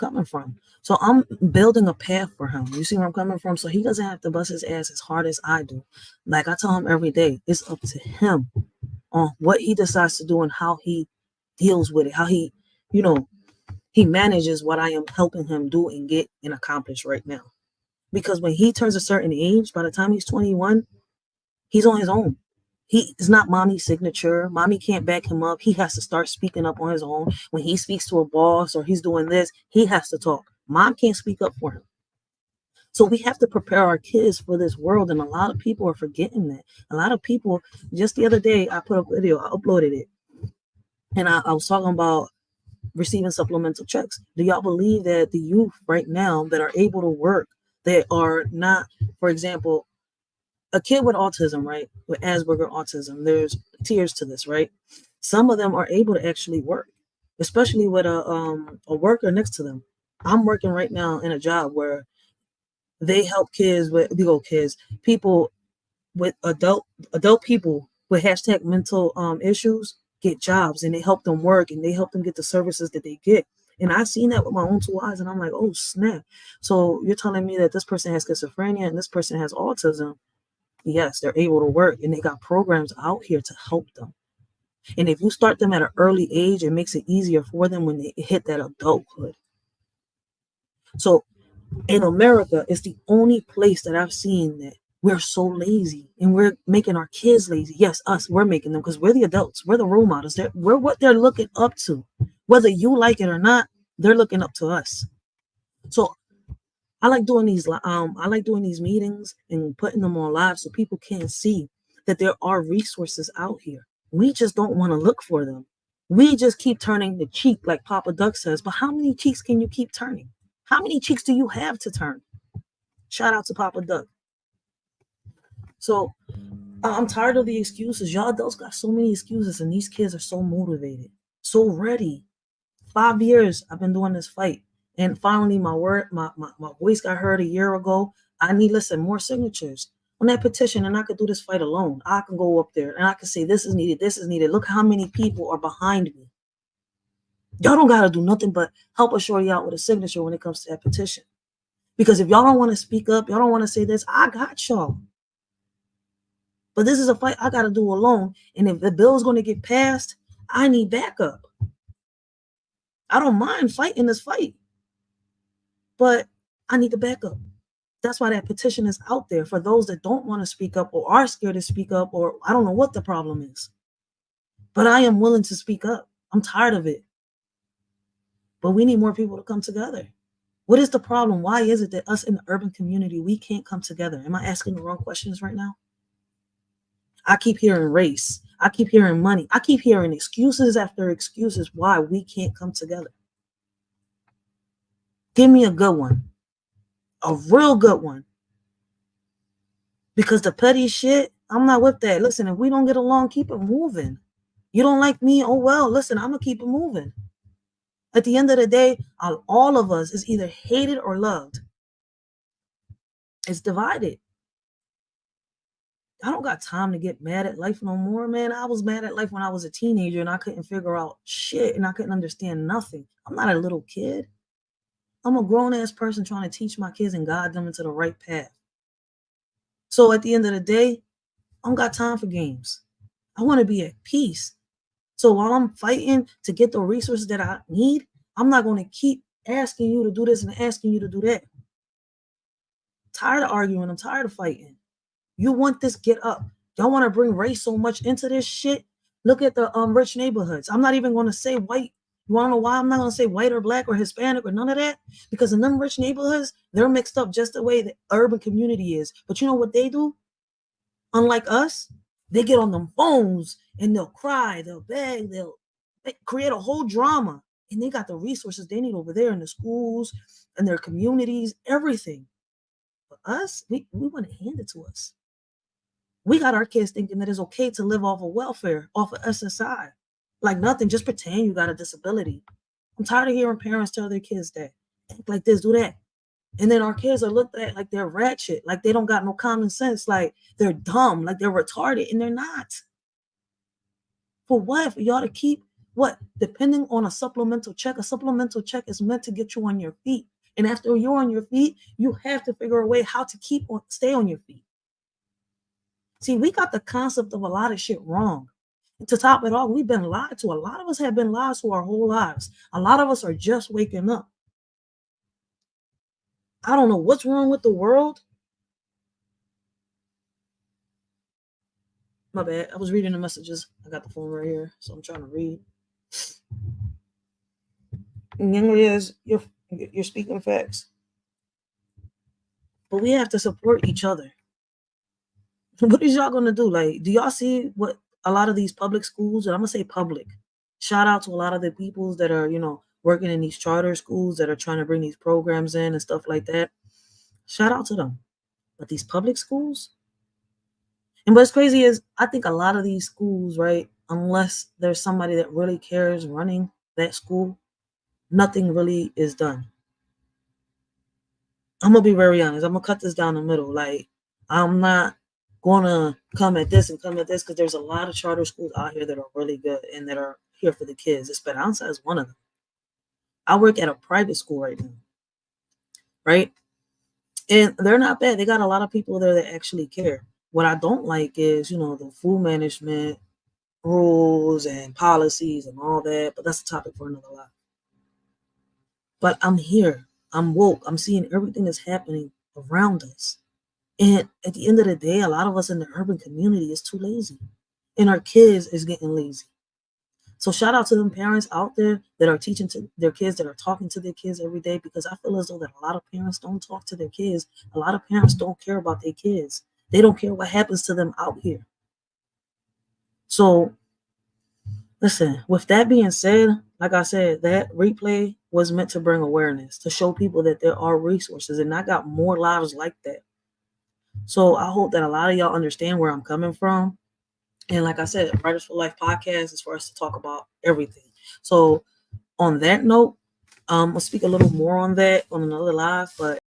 coming from. So I'm building a path for him. You see where I'm coming from? So he doesn't have to bust his ass as hard as I do. Like I tell him every day, it's up to him on what he decides to do and how he deals with it, how he, you know, he manages what I am helping him do and get and accomplish right now. Because when he turns a certain age, by the time he's 21, he's on his own. He is not mommy's signature. Mommy can't back him up. He has to start speaking up on his own. When he speaks to a boss or he's doing this, he has to talk. Mom can't speak up for him. So we have to prepare our kids for this world. And a lot of people are forgetting that. A lot of people, just the other day, I put up a video, I uploaded it. And I was talking about receiving supplemental checks. Do y'all believe that the youth right now that are able to work, that are not, for example, a kid with autism, right? With Asperger autism, there's tiers to this, right? Some of them are able to actually work, especially with a worker next to them. I'm working right now in a job where they help kids with people with adult people with hashtag mental issues get jobs, and they help them work and they help them get the services that they get. And I've seen that with my own 2 eyes, and I'm like, oh snap. So you're telling me that this person has schizophrenia and this person has autism? Yes, they're able to work, and they got programs out here to help them. And if you start them at an early age, it makes it easier for them when they hit that adulthood. So in America, it's the only place that I've seen that we're so lazy and we're making our kids lazy. Yes, us, we're making them because we're the adults. We're the role models. We're what they're looking up to. Whether you like it or not, they're looking up to us. So I like doing these meetings and putting them on live so people can see that there are resources out here. We just don't want to look for them. We just keep turning the cheek, like Papa Duck says. But how many cheeks can you keep turning? How many cheeks do you have to turn? Shout out to Papa Duck. So I'm tired of the excuses. Y'all adults got so many excuses, and these kids are so motivated, so ready. 5 years I've been doing this fight. And finally my voice got heard a year ago. I need, listen, more signatures on that petition, and I could do this fight alone. I can go up there and I can say this is needed, this is needed. Look how many people are behind me. Y'all don't gotta do nothing but help a shorty out with a signature when it comes to that petition. Because if y'all don't want to speak up, y'all don't want to say this, I got y'all. But this is a fight I gotta do alone. And if the bill is going to get passed, I need backup. I don't mind fighting this fight, but I need the backup. That's why that petition is out there for those that don't want to speak up or are scared to speak up, or I don't know what the problem is. But I am willing to speak up. I'm tired of it. But we need more people to come together. What is the problem? Why is it that us in the urban community, we can't come together? Am I asking the wrong questions right now? I keep hearing race. I keep hearing money. I keep hearing excuses after excuses why we can't come together. Give me a good one. A real good one. Because the petty shit, I'm not with that. Listen, if we don't get along, keep it moving. You don't like me? Oh, well, listen, I'm going to keep it moving. At the end of the day, all of us is either hated or loved. It's divided. I don't got time to get mad at life no more, man. I was mad at life when I was a teenager and I couldn't figure out shit and I couldn't understand nothing. I'm not a little kid. I'm a grown-ass person trying to teach my kids and guide them into the right path. So at the end of the day, I don't got time for games. I want to be at peace. So while I'm fighting to get the resources that I need, I'm not going to keep asking you to do this and asking you to do that. I'm tired of arguing. I'm tired of fighting. You want this, get up. Y'all want to bring race so much into this shit? Look at the rich neighborhoods. I'm not even going to say white. You want to know why I'm not going to say white or black or Hispanic or none of that? Because in them rich neighborhoods, they're mixed up just the way the urban community is. But you know what they do? Unlike us, they get on them phones and they'll cry, they'll beg, they create a whole drama. And they got the resources they need over there in the schools and their communities, everything. But us, we want to hand it to us. We got our kids thinking that it's okay to live off of welfare, off of SSI. Like nothing, just pretend you got a disability. I'm tired of hearing parents tell their kids that. Act like this, do that. And then our kids are looked at like they're ratchet, like they don't got no common sense, like they're dumb, like they're retarded, and they're not. For what? For y'all to keep what? Depending on a supplemental check is meant to get you on your feet. And after you're on your feet, you have to figure a way how to stay on your feet. See, we got the concept of a lot of shit wrong. And to top it off, we've been lied to. A lot of us have been lied to our whole lives. A lot of us are just waking up. I don't know what's wrong with the world. My bad. I was reading the messages. I got the phone right here, so I'm trying to read. And young is you're speaking facts. But we have to support each other. What is y'all gonna do? Like, do y'all see what a lot of these public schools, and I'm gonna say public, shout out to a lot of the peoples that are, working in these charter schools that are trying to bring these programs in and stuff like that. Shout out to them. But these public schools, and what's crazy is I think a lot of these schools, right, unless there's somebody that really cares running that school, nothing really is done. I'm gonna be very honest. I'm gonna cut this down the middle. Like, I'm not gonna come at this because there's a lot of charter schools out here that are really good and that are here for the kids. Esperanza is one of them. I work at a private school right now, right? And they're not bad. They got a lot of people there that actually care. What I don't like is, the food management rules and policies and all that. But that's a topic for another life. But I'm here. I'm woke. I'm seeing everything that's happening around us. And at the end of the day, a lot of us in the urban community is too lazy. And our kids is getting lazy. So shout out to them parents out there that are teaching to their kids, that are talking to their kids every day, because I feel as though that a lot of parents don't talk to their kids. A lot of parents don't care about their kids. They don't care what happens to them out here. So listen, with that being said, like I said, that replay was meant to bring awareness, to show people that there are resources, and I got more lives like that. So I hope that a lot of y'all understand where I'm coming from. And like I said, Writers for Life podcast is for us to talk about everything. So on that note, I'll speak a little more on that on another live, but